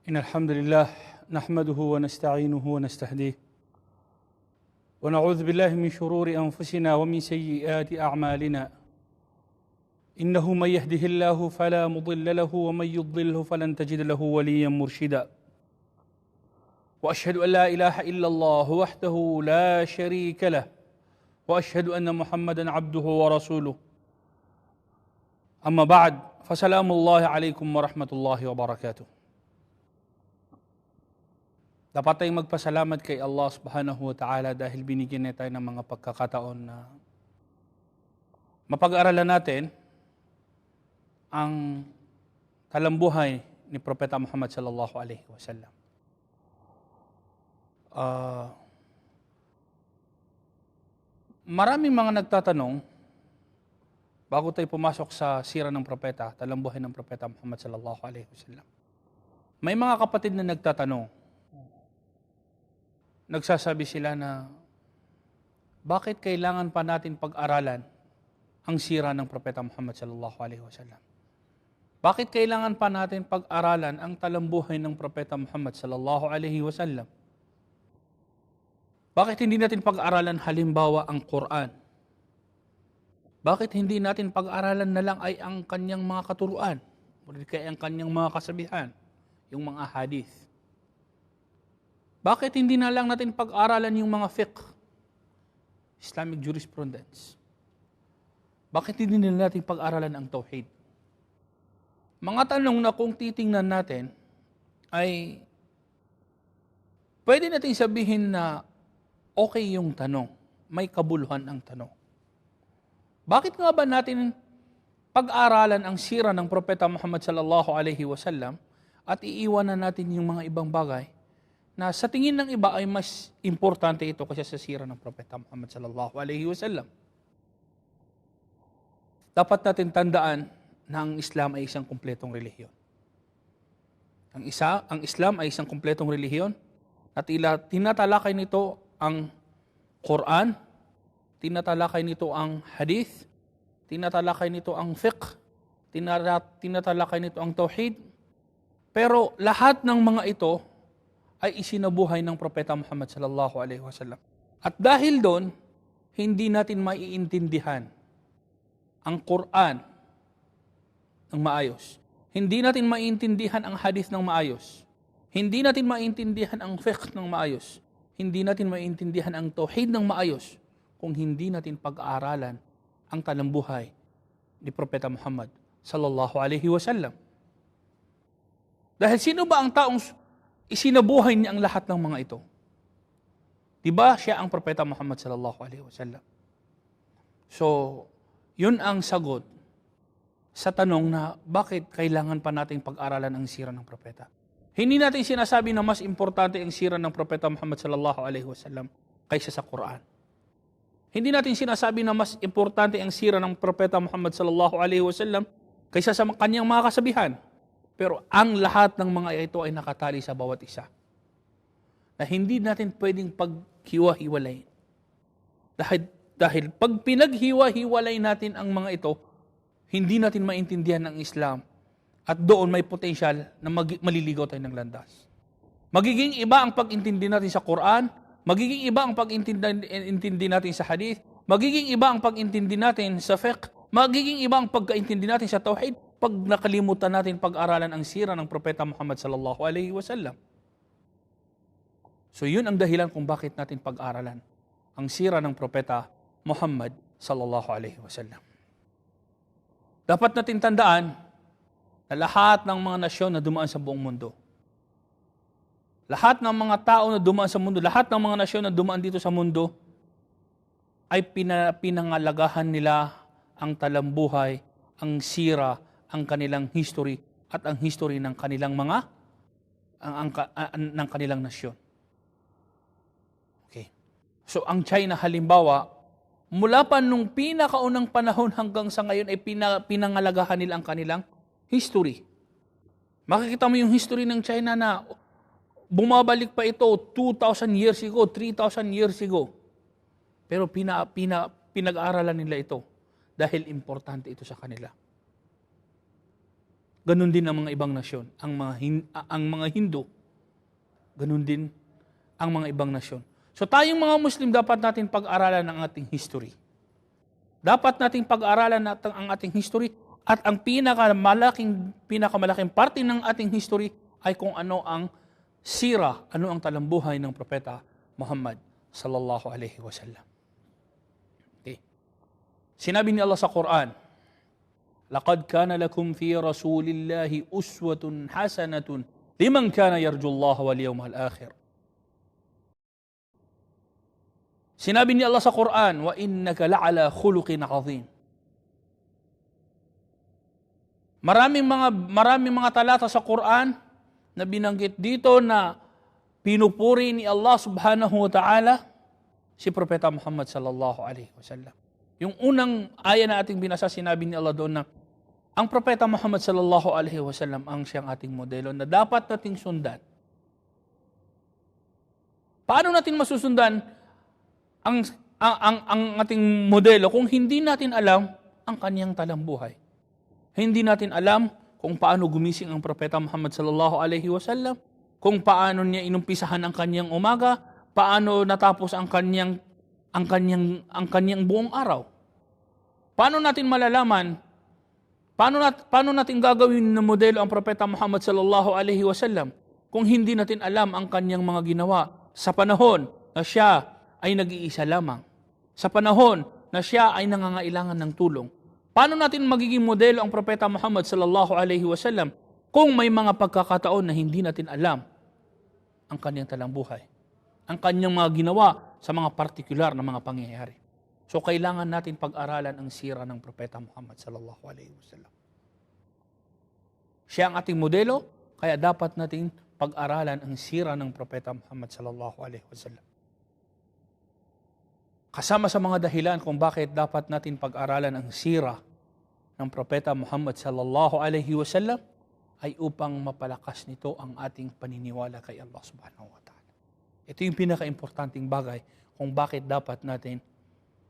إن الحمد لله نحمده ونستعينه ونستهديه ونعوذ بالله من شرور أنفسنا ومن سيئات أعمالنا إنه من يهده الله فلا مضل له ومن يضلله فلن تجد له وليا مرشدا وأشهد أن لا إله إلا الله وحده لا شريك له وأشهد أن محمدا عبده ورسوله أما بعد فسلام الله عليكم ورحمة الله وبركاته. Dapat tayong magpasalamat kay Allah subhanahu wa ta'ala dahil binigyan niya tayo ng mga pagkakataon na mapag-aralan natin ang talambuhay ni Propeta Muhammad sallallahu alaihi wasallam. Maraming mga nagtatanong bago tayo pumasok sa sira ng propeta, talambuhay ng Propeta Muhammad sallallahu alaihi wasallam. May mga kapatid na nagtatanong, nagsasabi sila na bakit kailangan pa natin pag-aralan ang sira ng Propeta Muhammad sallallahu alaihi wasallam? Bakit kailangan pa natin pag-aralan ang talambuhay ng Propeta Muhammad sallallahu alaihi wasallam? Bakit hindi natin pag-aralan halimbawa ang Quran? Bakit hindi natin pag-aralan na lang ay ang kanyang mga katuruan? O kaya ang kanyang mga kasabihan, yung mga hadith? Bakit hindi na lang natin pag-aralan yung mga fiqh, Islamic jurisprudence? Bakit hindi na natin pag-aralan ang tauhid? Mga tanong na kung titingnan natin ay pwede natin sabihin na okay yung tanong, may kabuluhan ang tanong. Bakit nga ba natin pag-aralan ang sira ng Propeta Muhammad sallallahu alaihi wasallam at iiwanan natin yung mga ibang bagay na sa tingin ng iba ay mas importante ito kaysa sa sira ng Propeta Muhammad sallallahu alaihi wasallam? Dapat natin tandaan na ang Islam ay isang kumpletong relihiyon. Ang Islam ay isang kumpletong relihiyon at tinatalakay nito ang Quran, tinatalakay nito ang hadith, tinatalakay nito ang fiqh, tinatalakay nito ang tauhid. Pero lahat ng mga ito ay isinabuhay ng Propeta Muhammad sallallahu alaihi wasallam. At dahil doon, hindi natin maiintindihan ang Quran ng maayos. Hindi natin maiintindihan ang hadith ng maayos. Hindi natin maiintindihan ang fiqh ng maayos. Hindi natin maiintindihan ang tauhid ng maayos kung hindi natin pag-aaralan ang talambuhay ni Propeta Muhammad sallallahu alaihi wasallam. Dahil sino ba ang taong isinabuhay niya ang lahat ng mga ito? Diba siya ang Propeta Muhammad sallallahu alaihi wasallam? So, yun ang sagot sa tanong na bakit kailangan pa nating pag-aralan ang sira ng propeta. Hindi natin sinasabi na mas importante ang sira ng Propeta Muhammad sallallahu alaihi wasallam kaysa sa Quran. Hindi natin sinasabi na mas importante ang sira ng Propeta Muhammad sallallahu alaihi wasallam kaysa sa kanyang mga kasabihan. Pero ang lahat ng mga ito ay nakatali sa bawat isa. Na hindi natin pwedeng paghiwa-hiwalayin. Dahil pag pinaghiwa-hiwalay natin ang mga ito, hindi natin maintindihan ang Islam. At doon may potensyal na maliligaw tayo ng landas. Magiging iba ang pag-intindi natin sa Quran, magiging iba ang pag-intindi natin sa hadith, magiging iba ang pag-intindi natin sa fiqh, magiging iba ang pag-intindi natin sa tauhid pag nakalimutan natin pag-aralan ang sira ng Propeta Muhammad sallallahu alaihi wasallam. So yun ang dahilan kung bakit natin pag-aralan ang sira ng Propeta Muhammad sallallahu alaihi wasallam. Dapat natin tandaan na lahat ng mga nasyon na dumaan sa buong mundo, lahat ng mga tao na dumaan sa mundo, lahat ng mga nasyon na dumaan dito sa mundo, ay pinangalagahan nila ang talambuhay, ang sira, ang kanilang history, at ang history ng kanilang ng kanilang nasyon. Okay. So ang China halimbawa, mula pa nung pinakaunang panahon hanggang sa ngayon ay pinangalagahan nila ang kanilang history. Makikita mo yung history ng China na bumabalik pa ito 2,000 years ago, 3,000 years ago. Pero pinag-aaralan nila ito dahil importante ito sa kanila. ganun din ang mga ibang nasyon. Ang mga Hindu, ganun din ang mga ibang nasyon. So tayong mga Muslim, dapat natin pag-aralan ang ating history. Dapat nating pag-aralan natin ang ating history, at ang pinakamalaking parte ng ating history ay kung ano ang sira, ano ang talambuhay ng Propeta Muhammad sallallahu alaihi wasallam. Okay. Sinabi ni Allah sa Quran, "Laqad kana lakum fi rasulillahi uswatun hasanatun liman kana yarjullaha wal yawmal akhir." Sinabi ni Allah sa Quran, "Wa innaka la'ala khuluqin 'azim." Maraming mga talata sa Quran na binanggit dito na pinupuri ni Allah subhanahu wa ta'ala si Propeta Muhammad sallallahu alaihi wasallam. Yung unang aya na ating binasa, sinabi ni Allah doon na ang Propeta Muhammad sallallahu alaihi wasallam ang siyang ating modelo na dapat nating sundan. Paano natin masusundan ang ating modelo kung hindi natin alam ang kaniyang talambuhay? Hindi natin alam kung paano gumising ang Propeta Muhammad sallallahu alaihi wasallam, kung paano niya inumpisahan ang kaniyang umaga, paano natapos ang kaniyang buong araw. Paano natin malalaman, paano natin gagawin na modelo ang Propeta Muhammad sallallahu alaihi wasallam kung hindi natin alam ang kaniyang mga ginawa sa panahon na siya ay nag-iisa lamang, sa panahon na siya ay nangangailangan ng tulong? Paano natin magiging modelo ang Propeta Muhammad sallallahu alaihi wasallam kung may mga pagkakataon na hindi natin alam ang kanyang talambuhay, ang kanyang mga ginawa sa mga partikular na mga pangyayari? So kailangan natin pag-aralan ang sira ng Propeta Muhammad sallallahu alaihi wasallam. Siya ang ating modelo, kaya dapat natin pag-aralan ang sira ng Propeta Muhammad sallallahu alaihi wasallam. Kasama sa mga dahilan kung bakit dapat natin pag-aralan ang sira ng Propeta Muhammad sallallahu alaihi wasallam ay upang mapalakas nito ang ating paniniwala kay Allah subhanahu wa ta'ala. Ito yung pinaka-importanting bagay kung bakit dapat natin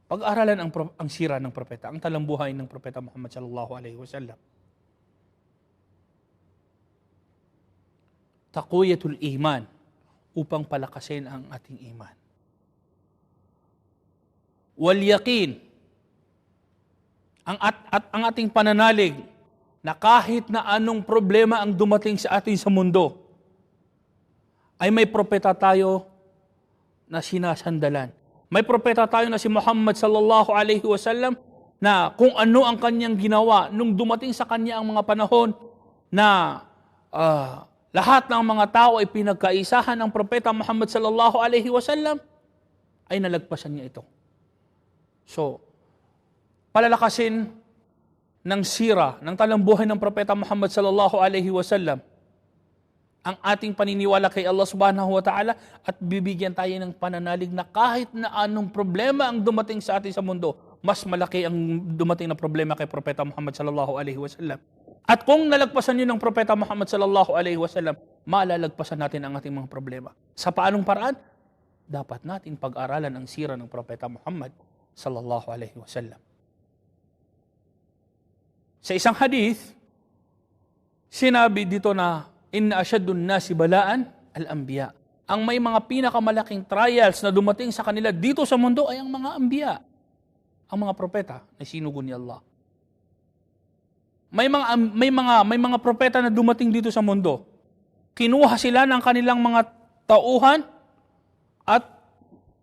pag-aralan ang sira ng propeta, ang talambuhay ng Propeta Muhammad sallallahu alaihi wasallam. Taqwiyatul iman, upang palakasin ang ating iman. Wal yaqin, ang ating pananalig na kahit na anong problema ang dumating sa atin sa mundo, ay may propeta tayo na sinasandalan. May propeta tayo na si Muhammad sallallahu alaihi wasallam na kung ano ang kanyang ginawa nung dumating sa kanya ang mga panahon na lahat ng mga tao ay pinagkaisahan ng propeta Muhammad sallallahu alaihi wasallam, ay nalagpasan niya ito. So, palalakasin ng sira, ng talambuhay ng Propeta Muhammad sallallahu alaihi wasallam ang ating paniniwala kay Allah subhanahu wa ta'ala, at bibigyan tayo ng pananalig na kahit na anong problema ang dumating sa atin sa mundo, mas malaki ang dumating na problema kay Propeta Muhammad sallallahu alaihi wasallam. At kung nalagpasan yun ng Propeta Muhammad sallallahu alaihi wasallam, malalagpasan natin ang ating mga problema. Sa paanong paraan? Dapat natin pag-aralan ang sira ng Propeta Muhammad sallallahu alaihi wasallam. Sa isang hadith, sinabi dito na inna asyaddun nasi balaan al-anbiya. Ang may mga pinakamalaking trials na dumating sa kanila dito sa mundo ay ang mga anbiya, ang mga propeta na sinugo ni Allah. May mga propeta na dumating dito sa mundo. Kinuha sila ng kanilang mga tauhan at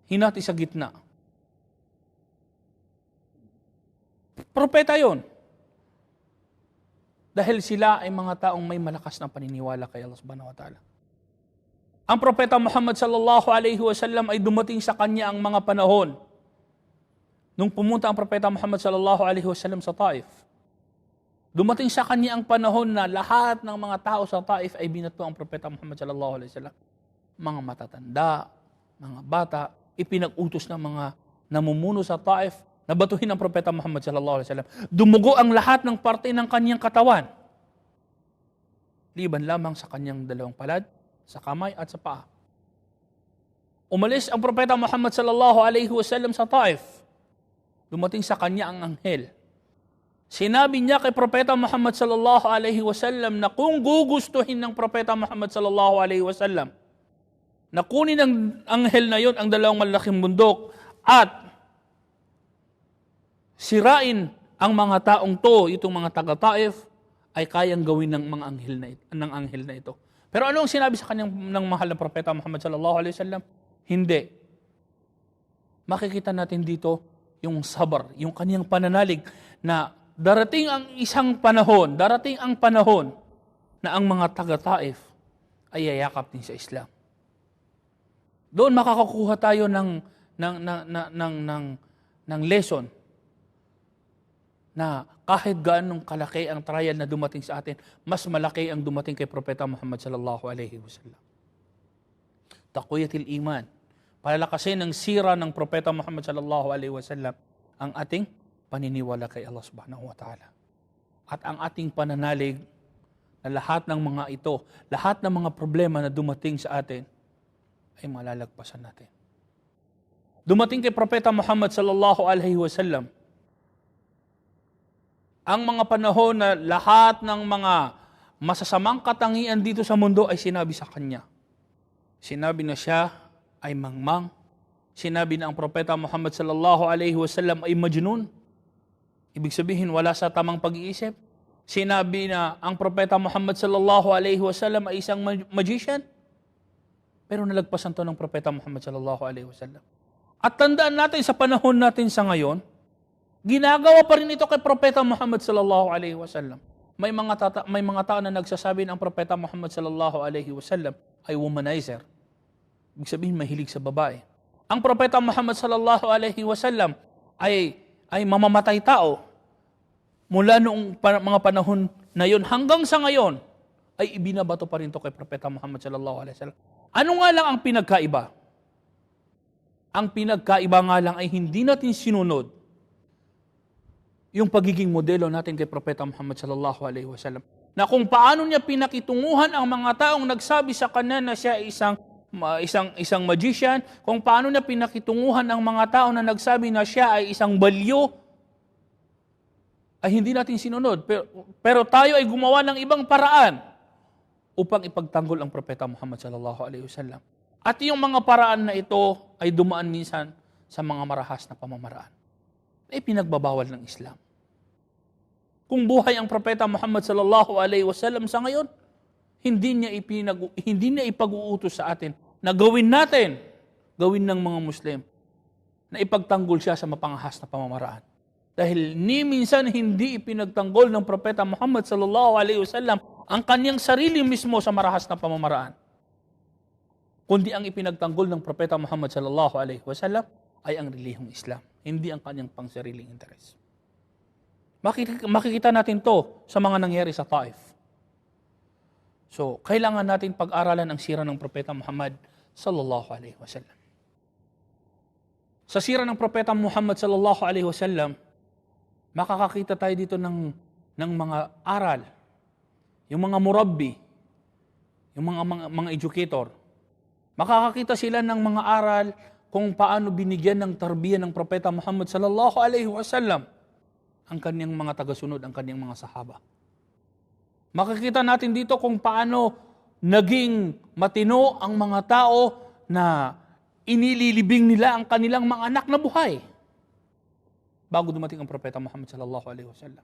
hinati sa gitna. Propeta yon. Dahil sila ay mga taong may malakas na paniniwala kay Allah subhanahu wa ta'ala. Ang Propeta Muhammad sallallahu alaihi wasallam ay dumating sa kanya ang mga panahon nung pumunta ang Propeta Muhammad sallallahu alaihi wasallam sa Taif. Dumating sa kanya ang panahon na lahat ng mga tao sa Taif ay binato ang Propeta Muhammad sallallahu alaihi wasallam. Mga matatanda, mga bata, ipinag-utos ng mga namumuno sa Taif na batuhin ang Propeta Muhammad sallallahu alaihi wasallam. Dumugo ang lahat ng parte ng kanyang katawan, liban lamang sa kanyang dalawang palad, sa kamay at sa paa. Umalis ang Propeta Muhammad sallallahu alaihi wasallam sa Taif. Dumating sa kanya ang anghel Sinabi niya kay Propeta Muhammad sallallahu alaihi wasallam na kung gugustuhin ng Propeta Muhammad sallallahu alaihi wasallam na kunin ng anghel na yon ang dalawang malaking bundok at sirain ang mga taong to, itong mga taga-Taif, ay kayang gawin ng mga anghel na ito. Pero ano ang sinabi sa kanyang ng mahal na Propeta Muhammad sallallahu alaihi wasallam? Hindi. Makikita natin dito yung sabar, yung kaniyang pananalig na darating ang panahon na ang mga taga-Taif ay yayakap din sa Islam. Doon makakakuha tayo ng lesson na kahit gaanong kalaki ang trial na dumating sa atin, mas malaki ang dumating kay Propeta Muhammad sallallahu alaihi wasallam. Taqwiyatil iman, palalakasin ng sira ng Propeta Muhammad sallallahu alaihi wasallam ang ating paniniwala kay Allah subhanahu wa ta'ala. At ang ating pananalig na lahat ng mga ito, lahat ng mga problema na dumating sa atin, ay malalagpasan natin. Dumating kay Propeta Muhammad sallallahu alaihi wasallam ang mga panahon na lahat ng mga masasamang katangian dito sa mundo ay sinabi sa kanya. Sinabi na siya ay mangmang. Sinabi na ang Propeta Muhammad sallallahu alaihi wasallam ay majnun. Ibig sabihin wala sa tamang pag-iisip. Sinabi na ang Propeta Muhammad sallallahu alaihi wasallam ay isang magician. Pero nalagpasan to ng Propeta Muhammad sallallahu alaihi wasallam. At tandaan natin sa panahon natin sa ngayon, ginagawa pa rin ito kay Propeta Muhammad sallallahu alaihi wasallam. May mga tao na nagsasabi ng Propeta Muhammad sallallahu alaihi wasallam ay womanizer. Ibig sabihin mahilig sa babae. Ang Propeta Muhammad sallallahu alaihi wasallam ay mamamatay tao. Mula noong mga panahon na yon hanggang sa ngayon ay ibinabato pa rin ito kay Propeta Muhammad sallallahu alaihi wasallam. Ano nga lang ang pinagkaiba? Ang pinagkaiba nga lang ay hindi natin sinunod yung pagiging modelo natin kay Propeta Muhammad sallallahu alaihi wasallam. Na kung paano niya pinakitunguhan ang mga taong nagsabi sa kanya na siya ay isang magician, kung paano niya pinakitunguhan ang mga tao na nagsabi na siya ay isang balyo, ay hindi natin sinunod. Pero tayo ay gumawa ng ibang paraan upang ipagtanggol ang Propeta Muhammad sallallahu alaihi wasallam. At yung mga paraan na ito ay dumaan minsan sa mga marahas na pamamaraan. Ay pinagbabawal ng Islam. Kung buhay ang Propeta Muhammad sallallahu alaihi wasallam sa ngayon, hindi niya ipag-uutos sa atin na gawin ng mga Muslim, na ipagtanggol siya sa mapangahas na pamamaraan. Dahil ni minsan hindi ipinagtanggol ng Propeta Muhammad sallallahu alaihi wasallam ang kanyang sarili mismo sa marahas na pamamaraan. Kundi ang ipinagtanggol ng Propeta Muhammad sallallahu alaihi wasallam ay ang relihiyong Islam, hindi ang kanyang pangsariling interes. Makikita natin to sa mga nangyari sa Taif. So, kailangan natin pag-aralan ang sira ng Propeta Muhammad sallallahu alaihi wasallam. Sa sira ng Propeta Muhammad sallallahu alaihi wasallam, makakakita tayo dito ng mga aral. Yung mga murabbi, yung mga educator, makakakita sila ng mga aral kung paano binigyan ng tarbiya ng Propeta Muhammad sallallahu alaihi wasallam ang kanyang mga tagasunod, ang kanyang mga sahaba. Makikita natin dito kung paano naging matino ang mga tao na inililibing nila ang kanilang mga anak na buhay bago dumating ang Propeta Muhammad sallallahu alaihi wasallam.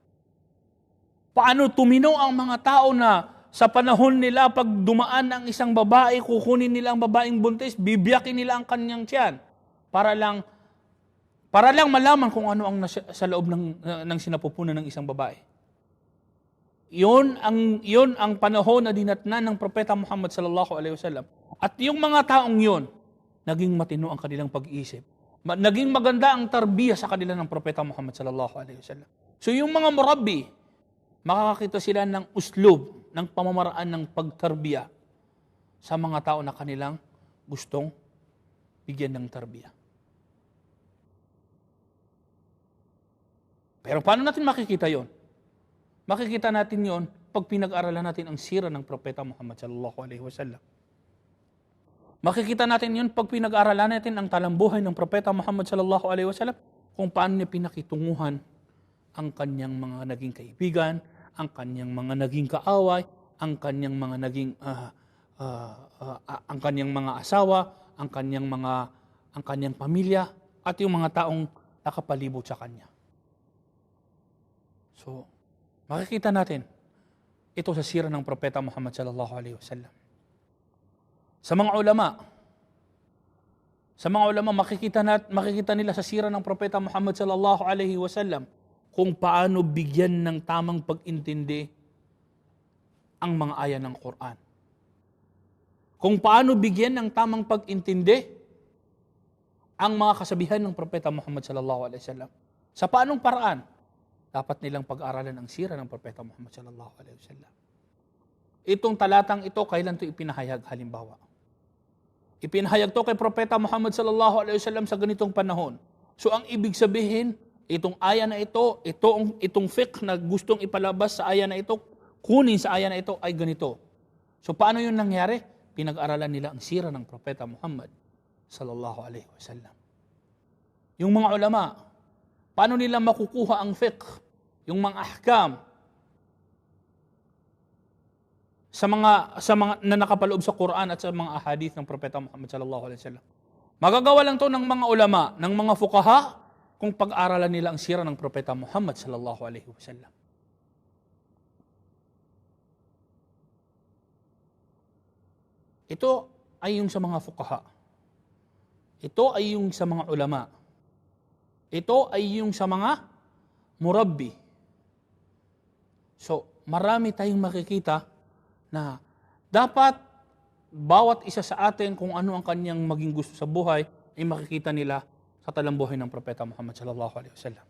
Paano tumino ang mga tao na sa panahon nila pag dumaan ang isang babae, kukunin nila ang babaeng buntis, bibiyakin nila ang kanyang tiyan para lang malaman kung ano ang sa loob ng sinapupunan ng isang babae. Yun ang panahon na dinatnan ng Propeta Muhammad sallallahu alaihi wasallam. At yung mga taong yun, naging matino ang kanilang pag-iisip. Naging maganda ang tarbiya sa kanila ng Propeta Muhammad sallallahu alaihi wasallam. So yung mga murabbi, makakakita sila ng uslub, ng pamamaraan ng pagtarbiya sa mga tao na kanilang gustong bigyan ng tarbiya. Pero paano natin makikita yon? Makikita natin yon pag pinag-aralan natin ang sira ng Propeta Muhammad sallallahu alaihi wasallam. Makikita natin yon pag pinag-aralan natin ang talambuhay ng Propeta Muhammad sallallahu alaihi wasallam, kung paano niya pinakitunguhan ang kanyang mga naging kaibigan, ang kanyang mga naging kaaway, ang kanyang mga naging ang kanyang mga asawa, ang kanyang pamilya at yung mga taong nakapalibot sa kanya. So, makikita natin ito sa sira ng Propeta Muhammad sallallahu alaihi wasallam. Sa mga ulama makikita nila sa sira ng Propeta Muhammad sallallahu alaihi wasallam kung paano bigyan ng tamang pag-intindi ang mga aya ng Quran. Kung paano bigyan ng tamang pag-intindi ang mga kasabihan ng Propeta Muhammad sallallahu alaihi wasallam. Sa paanong paraan dapat nilang pag-aralan ang sira ng Propeta Muhammad sallallahu alaihi wasallam. Itong talatang ito, kailan ito ipinahayag halimbawa? Ipinahayag to kay Propeta Muhammad sallallahu alaihi wasallam sa ganitong panahon. So ang ibig sabihin, itong aya na ito, itong fiqh na gustong ipalabas sa aya na ito, kunin sa aya na ito ay ganito. So paano yun nangyari? Pinag-aralan nila ang sira ng Propeta Muhammad sallallahu alaihi wasallam. Yung mga ulama, paano nila makukuha ang fiqh, yung mga ahkam sa mga na nakapaloob sa Quran at sa mga ahadith ng Propeta Muhammad sallallahu alaihi wasallam? Magagawa lang to ng mga ulama, ng mga fuqaha, kung pag-aralan nila ang sira ng Propeta Muhammad sallallahu alaihi wasallam. Ito ay yung sa mga fuqaha. Ito ay yung sa mga ulama. Ito ay yung sa mga murabbi. So, marami tayong makikita na dapat bawat isa sa atin kung ano ang kanyang maging gusto sa buhay ay makikita nila sa talambuhay ng Propeta Muhammad sallallahu alaihi wasallam.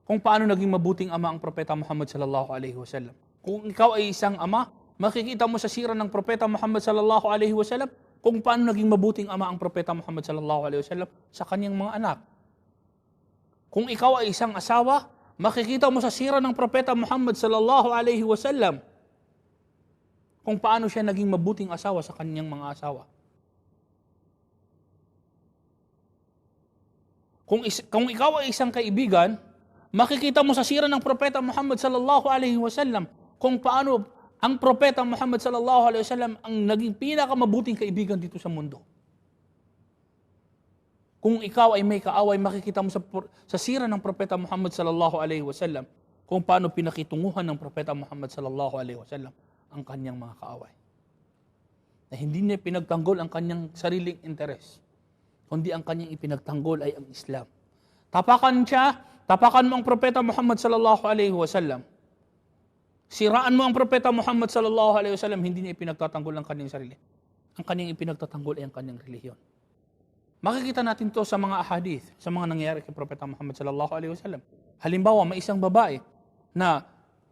Kung paano naging mabuting ama ang Propeta Muhammad sallallahu alaihi wasallam. Kung ikaw ay isang ama, makikita mo sa sira ng Propeta Muhammad sallallahu alaihi wasallam kung paano naging mabuting ama ang Propeta Muhammad sallallahu alaihi wasallam sa kanyang mga anak. Kung ikaw ay isang asawa, makikita mo sa sira ng Propeta Muhammad sallallahu alaihi wasallam kung paano siya naging mabuting asawa sa kanyang mga asawa. Kung ikaw ay isang kaibigan, makikita mo sa sira ng Propeta Muhammad sallallahu alaihi wasallam kung paano ang Propeta Muhammad sallallahu alaihi wasallam ang naging pinakamabuting kaibigan dito sa mundo. Kung ikaw ay may kaaway, makikita mo sa sira ng Propeta Muhammad sallallahu alaihi wasallam kung paano pinakitunguhan ng Propeta Muhammad sallallahu alaihi wasallam ang kanyang mga kaaway. Na hindi niya pinagtanggol ang kanyang sariling interes, kundi ang kanyang ipinagtanggol ay ang Islam. Tapakan mo ang Propeta Muhammad sallallahu alaihi wasallam. Siraan mo ang Propeta Muhammad sallallahu alaihi wasallam, hindi niya ipinagtatanggol ang kanyang sarili. Ang kanyang ipinagtatanggol ay ang kanyang relihiyon. Makikita natin to sa mga ahadith, sa mga nangyayari kay Propeta Muhammad sallallahu alaihi wasallam. Halimbawa, may isang babae na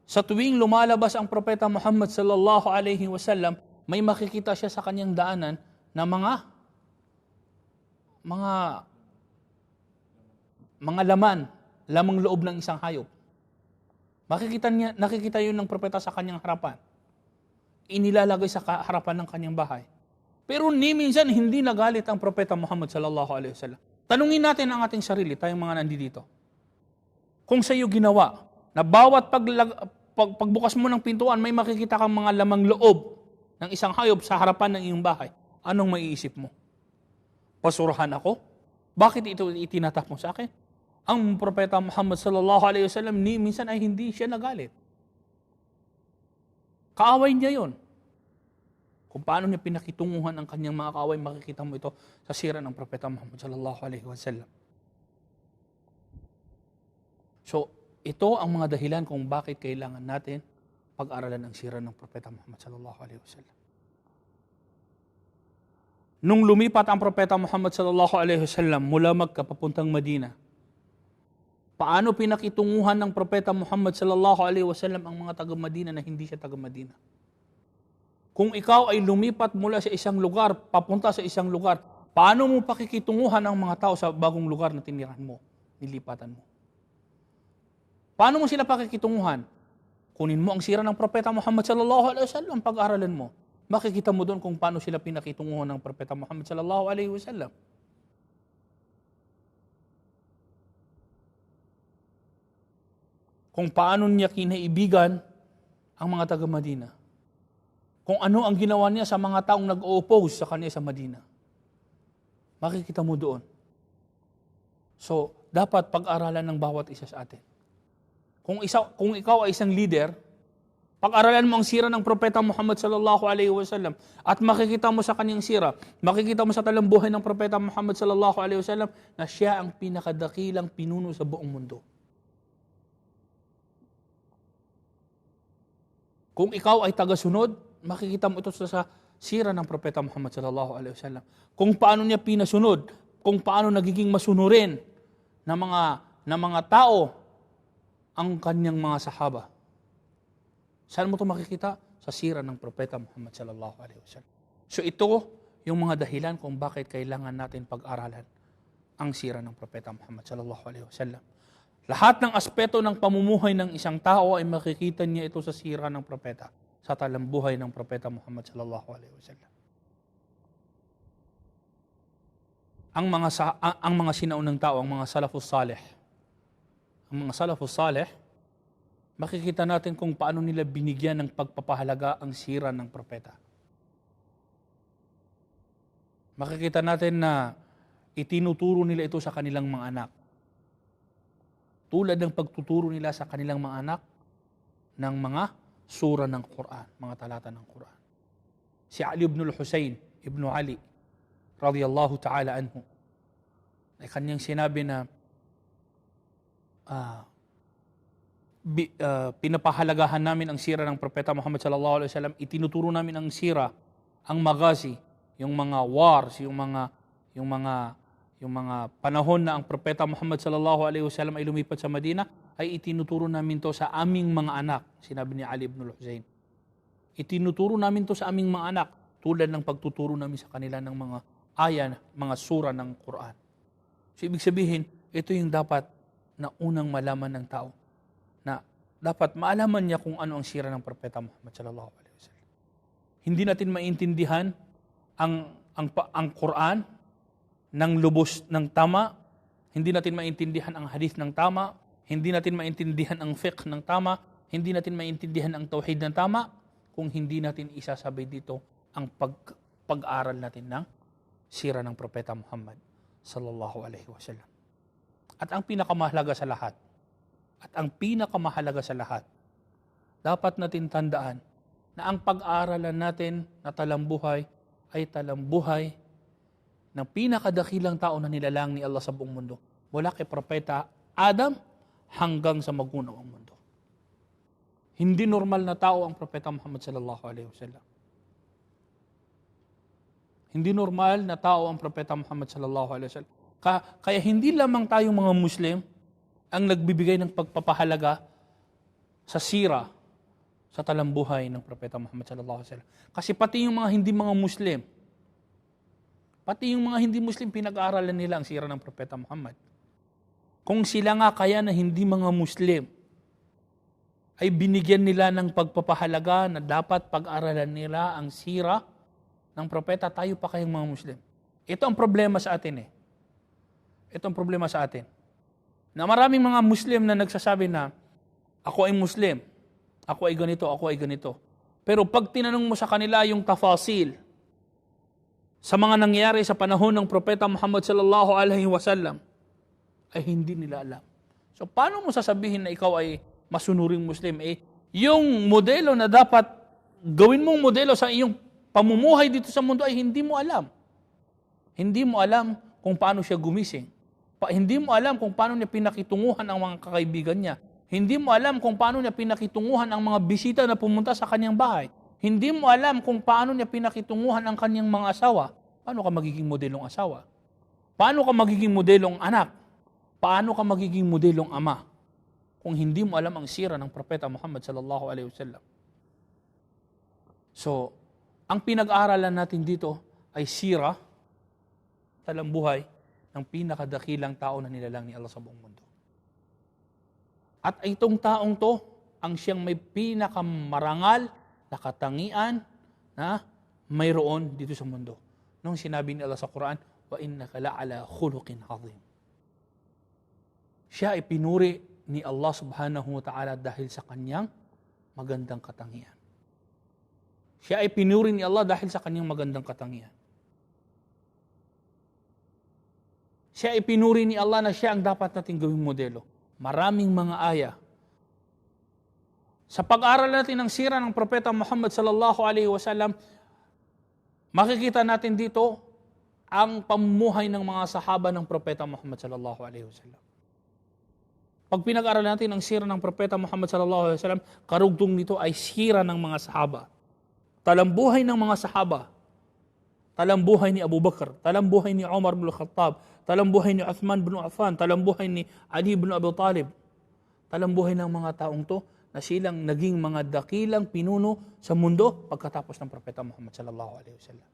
sa tuwing lumalabas ang Propeta Muhammad sallallahu alaihi wasallam, may makikita siya sa kanyang daanan na mga lamang loob ng isang hayop. Nakikita yun ng propeta sa kanyang harapan. Inilalagay sa harapan ng kanyang bahay. Pero ni minsan hindi nagalit ang Propeta Muhammad sallallahu alaihi wasallam. Tanungin natin ang ating sarili, tayong mga nandito. Kung sa iyo ginawa, na bawat pagbukas mo ng pintuan, may makikita kang mga lamang loob ng isang hayop sa harapan ng iyong bahay, anong maiisip mo? Pasurahan ako? Bakit ito itinatap mo sa akin? Ang Propeta Muhammad sallallahu alaihi wasallam ni minsan ay hindi siya nagalit. Kaaway niya yon. Kung paano niya pinakitunguhan ang kanyang mga kaaway, makikita mo ito sa sira ng Propeta Muhammad sallallahu alaihi wasallam. So, ito ang mga dahilan kung bakit kailangan natin pag-aralan ang sira ng Propeta Muhammad sallallahu alaihi wasallam. Nung lumipat ang Propeta Muhammad sallallahu alaihi wasallam mula Makkah papuntang Madina, paano pinakitunguhan ng Propeta Muhammad sallallahu alaihi wasallam ang mga taga-Madina na hindi siya taga-Madina? Kung ikaw ay lumipat mula sa isang lugar, papunta sa isang lugar, paano mo pakikitunguhan ang mga tao sa bagong lugar na tinirahan mo, nilipatan mo? Paano mo sila pakikitunguhan? Kunin mo ang sira ng Propeta Muhammad sallallahu alaihi wasallam, pag-aralan mo. Makikita mo doon kung paano sila pinakitunguhan ng Propeta Muhammad sallallahu alaihi wasallam. kung paano niya kinaibigan ang mga taga-Madina. Kung ano ang ginawa niya sa mga taong nag-oppose sa kanya sa Madina. Makikita mo doon. So, dapat pag-aralan ng bawat isa sa atin. Kung ikaw ay isang leader, pag-aralan mo ang sira ng Propeta Muhammad sallallahu alaihi wasallam at makikita mo sa kanyang sira, makikita mo sa talambuhay ng Propeta Muhammad sallallahu alaihi wasallam na siya ang pinakadakilang pinuno sa buong mundo. Kung ikaw ay tagasunod, makikita mo ito sa sira ng Propeta Muhammad sallallahu alaihi wasallam. Kung paano niya pinasunod, kung paano nagiging masunurin ng mga tao ang kanyang mga sahaba. Saan mo ito makikita? Sa sira ng Propeta Muhammad sallallahu alaihi wasallam. So ito yung mga dahilan kung bakit kailangan natin pag-aralan ang sira ng Propeta Muhammad sallallahu alaihi wasallam. Lahat ng aspeto ng pamumuhay ng isang tao ay makikita niya ito sa sira ng propeta, sa talambuhay ng Propeta Muhammad sallallahu alaihi wasallam. Ang mga sinaunang tao, ang mga salafus salih. Ang mga salafus salih, makikita natin kung paano nila binigyan ng pagpapahalaga ang sira ng propeta. Makikita natin na itinuturo nila ito sa kanilang mga anak. Tulad ng pagtuturo nila sa kanilang mga anak ng mga sura ng Quran, mga talata ng Quran. Si Ali ibn al-Husayn, ibn Ali, radiyallahu ta'ala anhu, ay kanyang sinabi na pinapahalagahan namin ang sira ng Propeta Muhammad sallallahu alaihi wasallam, itinuturo namin ang sira, ang magazi, yung mga wars, yung mga panahon na ang Propeta Muhammad sallallahu alaihi wasallam ay lumipat sa Madina, ay itinuturo namin to sa aming mga anak, sinabi ni Ali ibn al-Husayn. Itinuturo namin to sa aming mga anak, tulad ng pagtuturo namin sa kanila ng mga ayan, mga sura ng Quran. So ibig sabihin, ito yung dapat na unang malaman ng tao, na dapat maalaman niya kung ano ang sira ng Propeta Muhammad sallallahu alaihi wasallam. Hindi natin maintindihan ang Quran ng lubos ng tama, hindi natin maintindihan ang hadith ng tama, hindi natin maintindihan ang fiqh ng tama, hindi natin maintindihan ang tauhid ng tama, kung hindi natin isasabay dito ang pag-aral natin ng sira ng Propeta Muhammad sallallahu alaihi wasallam. At ang pinakamahalaga sa lahat, dapat natin tandaan na ang pag-aaralan natin na talambuhay ay talambuhay ng pinakadakilang tao na nilalang ni Allah sa buong mundo. Mula kay Propeta Adam hanggang sa magunaw ang mundo. Hindi normal na tao ang Propeta Muhammad sallallahu alaihi wasallam. Hindi normal na tao ang Propeta Muhammad sallallahu alaihi wasallam. Kaya hindi lamang tayong mga Muslim ang nagbibigay ng pagpapahalaga sa sira, sa talambuhay ng Propeta Muhammad sallallahu alaihi wasallam. Kasi pati yung mga hindi Muslim, pinag-aaralan nila ang sira ng Propeta Muhammad. Kung sila nga kaya na hindi mga Muslim, ay binigyan nila ng pagpapahalaga na dapat pag-aralan nila ang sira ng propeta, tayo pa kayong mga Muslim. Ito ang problema sa atin Ito ang problema sa atin. Na maraming mga Muslim na nagsasabi na, ako ay Muslim, ako ay ganito. Pero pag tinanong mo sa kanila yung tafasil, sa mga nangyari sa panahon ng Propeta Muhammad sallallahu alaihi wasallam, ay hindi nila alam. So paano mo sasabihin na ikaw ay masunuring Muslim? Yung modelo na dapat gawin mong modelo sa iyong pamumuhay dito sa mundo ay hindi mo alam. Hindi mo alam kung paano siya gumising. Hindi mo alam kung paano niya pinakitunguhan ang mga kakaibigan niya. Hindi mo alam kung paano niya pinakitunguhan ang mga bisita na pumunta sa kanyang bahay. Hindi mo alam kung paano niya pinakitunguhan ang kanyang mga asawa. Paano ka magiging modelong asawa? Paano ka magiging modelong anak? Paano ka magiging modelong ama? Kung hindi mo alam ang sira ng Propeta Muhammad sallallahu alaihi wasallam. So, ang pinag-aaralan natin dito ay sira, talambuhay ng pinakadakilang tao na nilalang ni Allah sa buong mundo. At itong taong to, ang siyang may pinakamarangal na katangian na mayroon dito sa mundo. Nung sinabi ni Allah sa Quran, wa innaka la'ala khuluqin azim. Siya ay pinuri ni Allah subhanahu wa ta'ala dahil sa kanyang magandang katangian. Siya ay pinuri ni Allah dahil sa kanyang magandang katangian. Siya ay pinuri ni Allah na siya ang dapat nating gawing modelo. Maraming mga aya. Sa pag-aaral natin ng sira ng Propeta Muhammad sallallahu alaihi wasallam, makikita natin dito ang pamumuhay ng mga sahaba ng Propeta Muhammad sallallahu alaihi wasallam. Pag pinag-aaral natin ang sira ng Propeta Muhammad sallallahu alaihi wasallam, karugtong nito ay sira ng mga sahaba. Talambuhay ng mga sahaba. Talambuhay ni Abu Bakar, talambuhay ni Umar bin Khattab, talambuhay ni Uthman bin Affan, talambuhay ni Ali bin Abi Talib. Talambuhay ng mga taong to na silang naging mga dakilang pinuno sa mundo pagkatapos ng Propeta Muhammad sallallahu alaihi wasallam.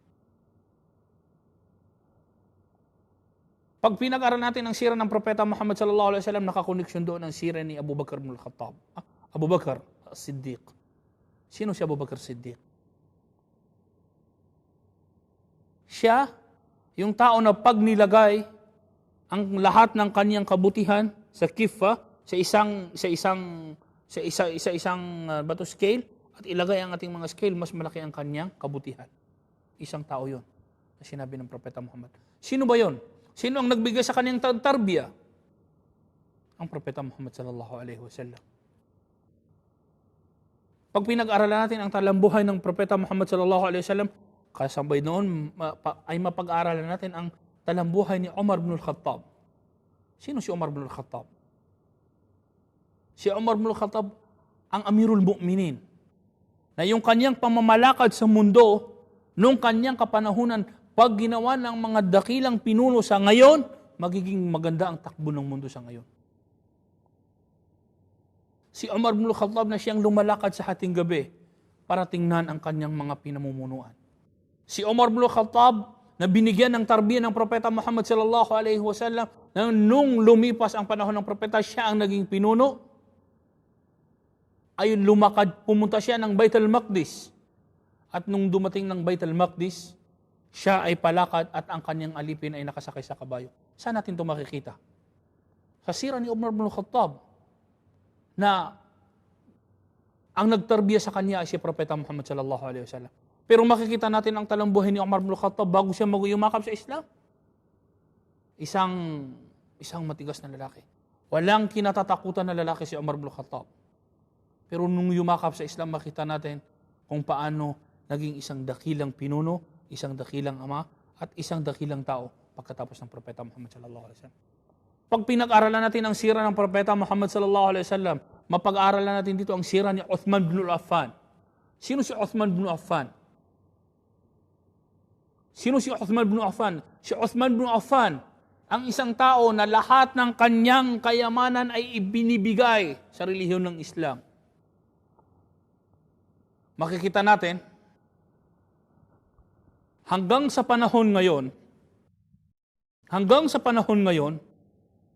Pag pinag-aral natin ang sira ng Propeta Muhammad sallallahu alaihi wasallam, nakakoneksyon doon ang sira ni Abu Bakar bin Khattab. Abu Bakar Siddiq. Sino si Abu Bakar Siddiq? Siya, yung tao na pag nilagay ang lahat ng kanyang kabutihan sa kifa, sa isang scale, at ilagay ang ating mga scale, mas malaki ang kanyang kabutihan. Isang tao yon na sinabi ng Propeta Muhammad. Sino ba yon? Sino ang nagbigay sa kanyang tarbiya? Ang Propeta Muhammad sallallahu alaihi wasallam. Pag pinag-aralan natin ang talambuhay ng Propeta Muhammad sallallahu alaihi wasallam, kasabay noon ay mapag-aralan natin ang talambuhay ni Umar bin Khattab. Sino si Umar bin Khattab? Si Umar bin Khattab ang Amirul Mu'minin, na yung kanyang pamamalakad sa mundo nung kanyang kapanahunan, pag ginawa ng mga dakilang pinuno sa ngayon, magiging maganda ang takbo ng mundo sa ngayon. Si Umar bin Khattab na siyang lumalakad sa hating gabi para tingnan ang kanyang mga pinamumunuan. Si Umar bin Khattab na binigyan ng tarbiya ng Propeta Muhammad sallallahu alaihi wasallam, na nung lumipas ang panahon ng Propeta, siya ang naging pinuno. Ayun, lumakad, pumunta siya ng Bait al-Maqdis. At nung dumating ng Bait al-Maqdis, siya ay palakad at ang kanyang alipin ay nakasakay sa kabayo. Saan natin ito makikita? Sa sira ni Umar bin Khattab, na ang nagtarbiya sa kanya ay si Propeta Muhammad sallallahu alaihi wasallam. Pero makikita natin ang talambuhay ni Umar bin Khattab bago siya magyumakap sa Islam. Isang matigas na lalaki. Walang kinatatakutan na lalaki si Umar bin Khattab. Pero nung yumakap sa Islam, makita natin kung paano naging isang dakilang pinuno, isang dakilang ama, at isang dakilang tao pagkatapos ng Propeta Muhammad sallallahu alaihi wasallam. Pag pinag-aralan natin ang sira ng Propeta Muhammad sallallahu alaihi wasallam, mapag-aralan natin dito ang sira ni Uthman bin Affan. Sino si Uthman bin Affan? Sino si Uthman bin Affan? Si Uthman bin Affan, ang isang tao na lahat ng kanyang kayamanan ay ibinibigay sa relihiyon ng Islam. Makikita natin, hanggang sa panahon ngayon,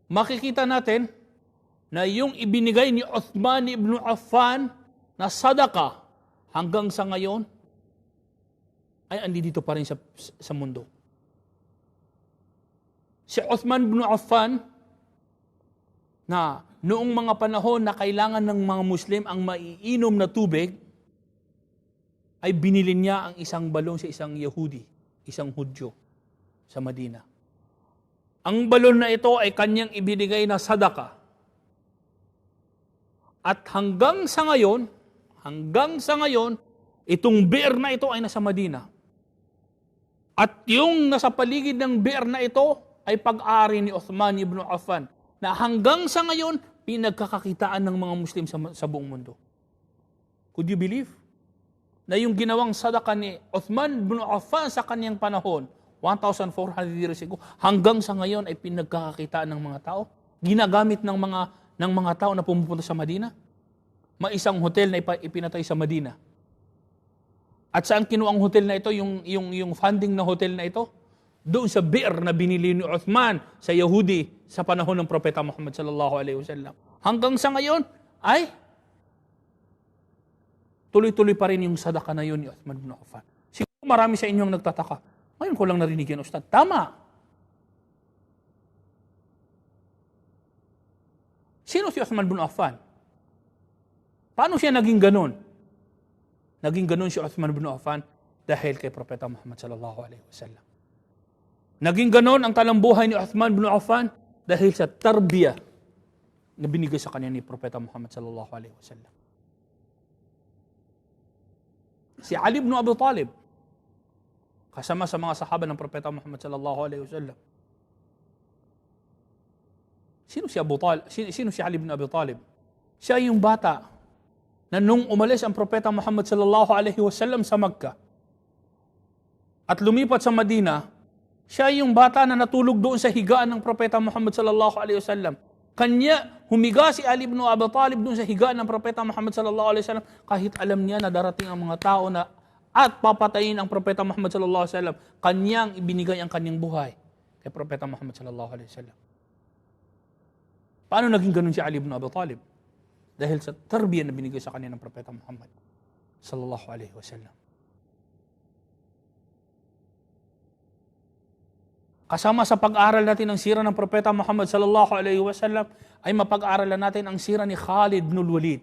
makikita natin na yung ibinigay ni Uthman ibn Affan na sadaka hanggang sa ngayon ay andito pa rin sa mundo. Si Uthman ibn Affan, na noong mga panahon na kailangan ng mga Muslim ang maiinom na tubig, ay binili niya ang isang balon sa isang Yahudi, isang Hudyo sa Madina. Ang balon na ito ay kanyang ibinigay na sadaka. At hanggang sa ngayon, itong beer na ito ay nasa Madina. At yung nasa paligid ng beer na ito ay pag-ari ni Uthman ibn Affan, na hanggang sa ngayon, pinagkakakitaan ng mga Muslim sa buong mundo. Could you believe? Na yung ginawang sadaka ni Uthman bin Affan sa kanyang panahon, 1,400 years ago, hanggang sa ngayon ay pinagkakakitaan ng mga tao, ginagamit ng mga tao na pumupunta sa Madina. May isang hotel na ipinatay sa Madina. At saan kinuha ang hotel na ito, yung funding na hotel na ito? Doon sa beer na binili ni Uthman sa Yahudi sa panahon ng Propeta Muhammad sallallahu alaihi wasallam. Hanggang sa ngayon ay tuloy-tuloy pa rin yung sadaka na yun ni Uthman bin Affan. Siguro marami sa inyo ang nagtataka. Ngayon ko lang narinig yan, Ustad. Tama. Sino si Uthman bin Affan? Paano siya naging ganun? Naging ganun si Uthman bin Affan dahil kay Propeta Muhammad sallallahu alaihi wasallam. Naging ganun ang talambuhay ni Uthman bin Affan dahil sa tarbiyah na binigay sa kanya ni Propeta Muhammad sallallahu alaihi wasallam. Si Ali ibn Abi Talib, kasama sa mga sahaba ng Propeta Muhammad sallallahu alaihi wasallam. Sino si Abu Talib? Sino si Ali ibn Abi Talib? Siya yung bata na nung umalis ang Propeta Muhammad sallallahu alaihi wasallam sa Makkah at lumipat sa Madina, siya yung bata na natulog doon sa higaan ng Propeta Muhammad sallallahu alaihi wasallam. Kanya humiga si Ali ibn Abi Talib doon sa higaan ng Propeta Muhammad sallallahu alaihi wasallam kahit alam niya na darating ang mga tao na at papatayin ang Propeta Muhammad sallallahu alaihi wasallam. Kanyang ibinigay ang kanyang buhay kay Propeta Muhammad sallallahu alaihi wasallam. Paano naging ganun si Ali ibn Abi Talib? Dahil sa tarbiyah na binigay sa kanya ng Propeta Muhammad sallallahu alaihi wasallam. Kasama sa pag-aaral natin ng sira ng Propeta Muhammad sallallahu alaihi wasallam ay mapag-aaralan natin ang sira ni Khalid ibn Walid.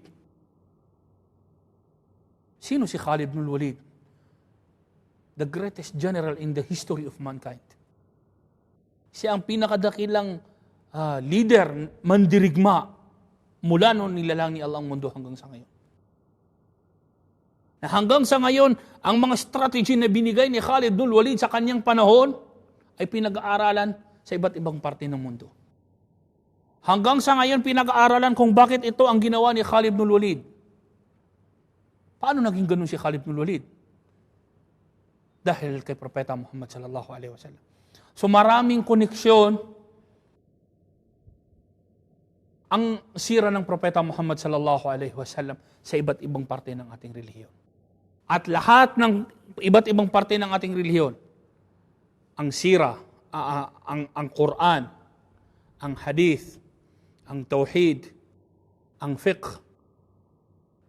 Sino si Khalid ibn Walid? The greatest general in the history of mankind. Siya ang pinakadakilang leader, mandirigma mula noon nilalang ni Allah ang mundo hanggang sa ngayon. Na hanggang sa ngayon, ang mga strategy na binigay ni Khalid ibn Walid sa kanyang panahon ay pinag-aaralan sa iba't ibang parte ng mundo. Hanggang sa ngayon, pinag-aaralan kung bakit ito ang ginawa ni Khalid ibn Walid. Paano naging ganun si Khalid ibn Walid? Dahil kay Propeta Muhammad sallallahu alaihi wasallam. So maraming koneksyon ang sira ng Propeta Muhammad sallallahu alaihi wasallam sa iba't ibang parte ng ating relihiyon. At lahat ng iba't ibang parte ng ating relihiyon, ang sira, ang Quran, ang hadith, ang tauhid, ang fiqh,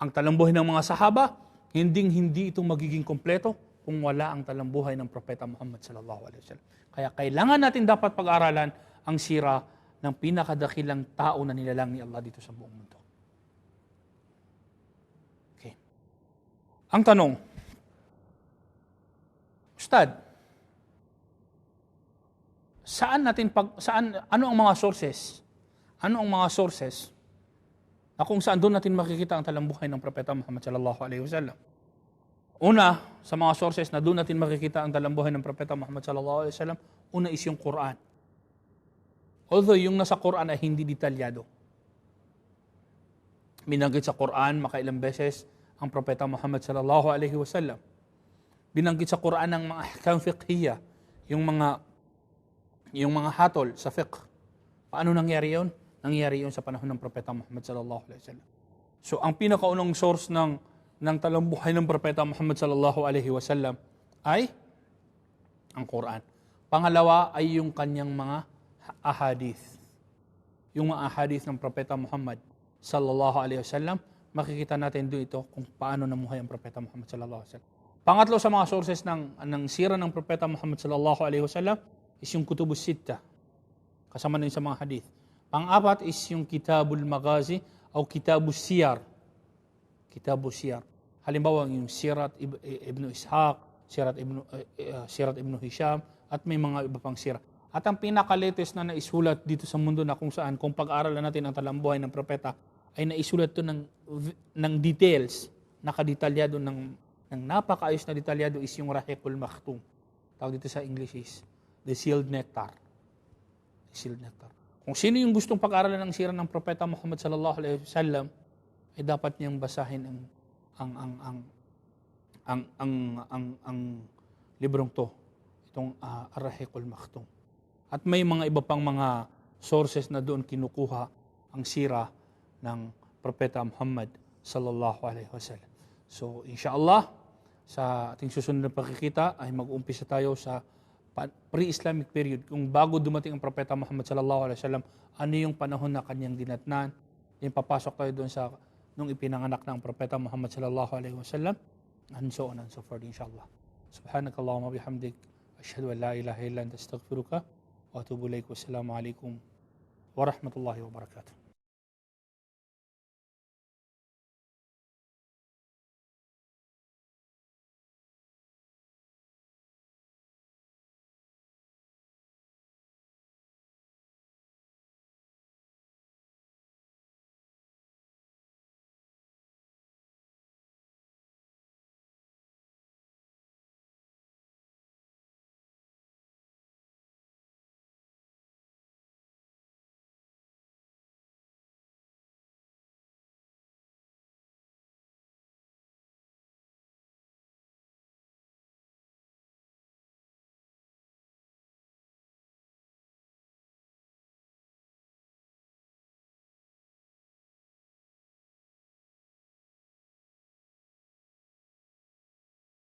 ang talambuhay ng mga sahaba, hindi ito magiging kompleto kung wala ang talambuhay ng Propeta Muhammad sallallahu alaihi wasallam. Kaya kailangan natin dapat pag-aralan ang sira ng pinakadakilang tao na nilalang ni Allah dito sa buong mundo. Okay. Ang tanong, Ustad, ano ang mga sources? Ano ang mga sources na kung saan doon natin makikita ang talambuhay ng Propeta Muhammad sallallahu alaihi wasallam? Una, sa mga sources na doon natin makikita ang talambuhay ng Propeta Muhammad sallallahu alaihi wasallam, una is yung Quran. Although yung nasa Quran ay hindi detalyado. Binanggit sa Quran makailang beses ang Propeta Muhammad sallallahu alaihi wasallam. Binanggit sa Quran ang mga ahkam fiqhiyya, yung mga hatol sa fiqh. Paano nangyari yun? Nangyari yun sa panahon ng Propeta Muhammad sallallahu alaihi wasallam. So ang pinakaunang source ng talambuhay ng Propeta Muhammad sallallahu alaihi wasallam ay ang Quran. Pangalawa ay yung kanyang mga ahadith. Yung mga ahadith ng Propeta Muhammad sallallahu alaihi wasallam, makikita natin doon ito kung paano namuhay ang Propeta Muhammad sallallahu alaihi wasallam. Pangatlo sa mga sources ng sira ng Propeta Muhammad sallallahu alaihi wasallam is yung Kutubus Sittah, kasama din sa mga hadith. Pang-apat is yung Kitabul Maghazi o Kitabus Siyar. Kitabus Siyar. Halimbawa yung Sirat Ibn Ishaq, Sirat Ibn Hisham, at may mga iba pang sira. At ang pinaka-latest na naisulat dito sa mundo na kung saan, kung pag-aaralan natin ang talambuhay ng propeta, ay naisulat ito ng details, nakadetalyado ng napakaayos na detalyado is yung Rahiqul Makhtum. Tawag dito sa English is the sealed nectar. The sealed nectar. Kung sino yung gustong pag-aaralan ng sira ng Propeta Muhammad sallallahu alaihi wasallam, ay dapat niyang basahin ang librong to, itong Ar-Rahiqul Makhtum. At may mga iba pang mga sources na doon kinukuha ang sira ng Propeta Muhammad sallallahu alaihi wasallam. So, inshallah, sa ating susunod na pakikita ay mag-uumpisa tayo sa pre-Islamic period. Kung bago dumating ang Propeta Muhammad sallallahu alaihi wasallam, ano yung panahon na kanyang dinatnan? Then papasok tayo doon sa nung ipinanganak na ang Propeta Muhammad sallallahu alaihi wasallam, and so on and so forth, inshallah. Subhanakallahumma bihamdik, ashhadu an la ilaha illa anta astaghfiruka wa atubu ilaik. Wassalamu alaikum wa rahmatullahi wa barakatuh.